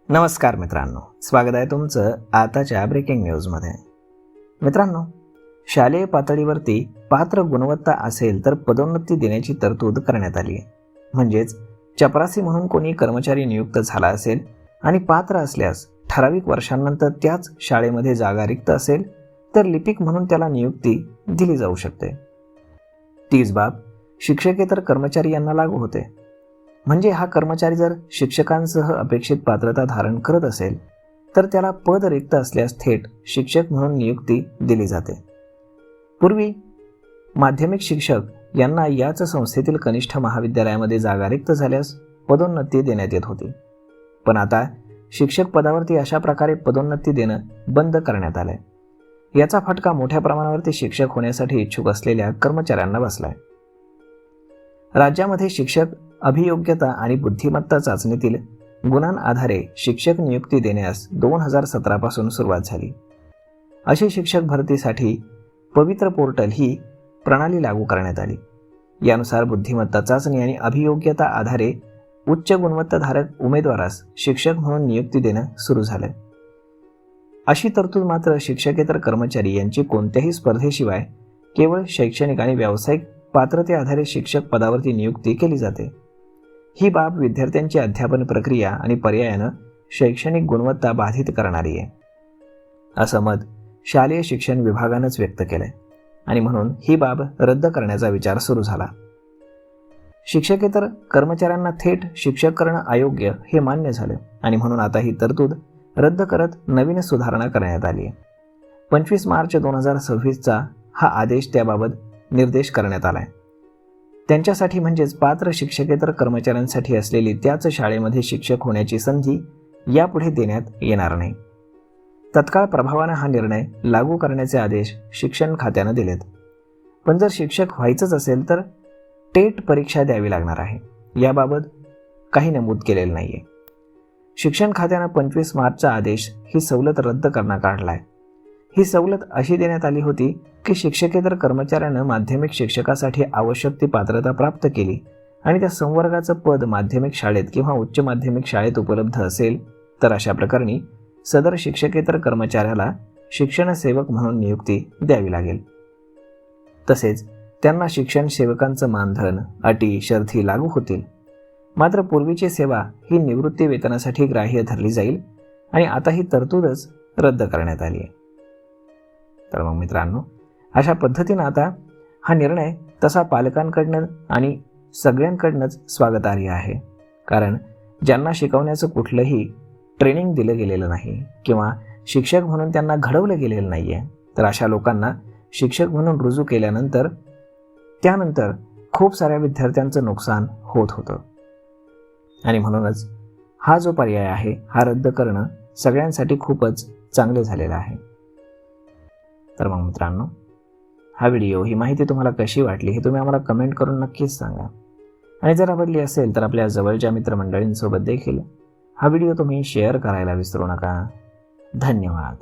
नमस्कार मित्रांनो, स्वागत आहे तुमचं आताच्या ब्रेकिंग न्यूजमध्ये. मित्रांनो, शालेय पातळीवरती पात्र गुणवत्ता असेल तर पदोन्नती देण्याची तरतूद करण्यात आली आहे. म्हणजेच चपरासी म्हणून कोणी कर्मचारी नियुक्त झाला असेल आणि पात्र असल्यास ठराविक वर्षांनंतर त्याच शाळेमध्ये जागा रिक्त असेल तर लिपिक म्हणून त्याला नियुक्ती दिली जाऊ शकते. तीच बाब शिक्षकेतर कर्मचारी यांना लागू होते. म्हणजे हा कर्मचारी जर शिक्षकांसह अपेक्षित पात्रता धारण करत असेल तर त्याला पद रिक्त असल्यास थेट शिक्षक म्हणून नियुक्ती दिली जाते. पूर्वी माध्यमिक शिक्षक यांना याच संस्थेतील कनिष्ठ महाविद्यालयामध्ये जागा रिक्त झाल्यास पदोन्नती देण्यात येत होती. पण आता शिक्षक पदावरती अशा प्रकारे पदोन्नती देणं बंद करण्यात आलंय. याचा फटका मोठ्या प्रमाणावरती शिक्षक होण्यासाठी इच्छुक असलेल्या कर्मचाऱ्यांना बसलाय. राज्यामध्ये शिक्षक अभियोग्यता आणि बुद्धिमत्ता चाचणीतील गुणांआधारे शिक्षक नियुक्ती देण्यास 2017 पासून सुरुवात झाली. अशी शिक्षक भरतीसाठी पवित्र पोर्टल ही प्रणाली लागू करण्यात आली. यानुसार बुद्धिमत्ता चाचणी आणि अभियोग्यता आधारे उच्च गुणवत्ताधारक उमेदवारास शिक्षक म्हणून नियुक्ती देणं सुरू झालं. अशी तरतूद मात्र शिक्षकेतर कर्मचारी यांची कोणत्याही स्पर्धेशिवाय केवळ शैक्षणिक आणि व्यावसायिक पात्रते आधारे शिक्षक पदावरती नियुक्ती केली जाते. ही बाब विद्यार्थ्यांची अध्यापन प्रक्रिया आणि पर्यायानं शैक्षणिक गुणवत्ता बाधित करणारी आहे, असं मत शालेय शिक्षण विभागानंच व्यक्त केलंय आणि म्हणून ही बाब रद्द करण्याचा विचार सुरू झाला. शिक्षकेतर कर्मचाऱ्यांना थेट शिक्षक करणं अयोग्य हे मान्य झालं आणि म्हणून आता ही तरतूद रद्द करत नवीन सुधारणा करण्यात आली आहे. 25 मार्च 2026चा हा आदेश त्याबाबत निर्देश करण्यात आलाय. त्यांच्यासाठी म्हणजेच पात्र शिक्षकेतर कर्मचाऱ्यांसाठी असलेली त्याच शाळेमध्ये शिक्षक होण्याची संधी यापुढे देण्यात येणार नाही. तत्काळ प्रभावानं हा निर्णय लागू करण्याचे आदेश शिक्षण खात्यानं दिलेत. पण जर शिक्षक व्हायचंच असेल तर टेट परीक्षा द्यावी लागणार आहे. याबाबत काही नमूद केलेलं नाहीये. शिक्षण खात्यानं 25 मार्चचा आदेश ही सवलत रद्द करण्यात काढलाय. ही सवलत अशी देण्यात आली होती की शिक्षकेतर कर्मचाऱ्यानं माध्यमिक शिक्षकासाठी आवश्यक ती पात्रता प्राप्त केली आणि त्या संवर्गाचं पद माध्यमिक शाळेत किंवा उच्च माध्यमिक शाळेत उपलब्ध असेल तर अशा प्रकरणी सदर शिक्षकेतर कर्मचाऱ्याला शिक्षण सेवक म्हणून नियुक्ती द्यावी लागेल. तसेच त्यांना शिक्षण सेवकांचं मानधन, अटी, शर्ती लागू होतील. मात्र पूर्वीची सेवा ही निवृत्ती वेतनासाठी ग्राह्य धरली जाईल आणि आता ही तरतूदच रद्द करण्यात आली आहे. तर मग मित्रांनो, अशा पद्धतीनं आता हा निर्णय तसा पालकांकडनं आणि सगळ्यांकडनंच स्वागतार्ह आहे. कारण ज्यांना शिकवण्याचं कुठलंही ट्रेनिंग दिलं गेलेलं नाही किंवा शिक्षक म्हणून त्यांना घडवलं गेलेलं नाही आहे, तर अशा लोकांना शिक्षक म्हणून रुजू केल्यानंतर त्यानंतर खूप साऱ्या विद्यार्थ्यांचं नुकसान होत होतं आणि म्हणूनच हा जो पर्याय आहे हा रद्द करणं सगळ्यांसाठी खूपच चांगलं झालेलं आहे. तर मग मित्रांनो, हा व्हिडिओ, ही माहिती तुम्हाला कशी वाटली हे तुम्ही आम्हाला कमेंट करून नक्कीच सांगा. आणि जर आवडली असेल तर आपल्या जवळच्या मित्रमंडळींसोबत देखील हा व्हिडिओ तुम्ही शेअर करायला विसरू नका. धन्यवाद.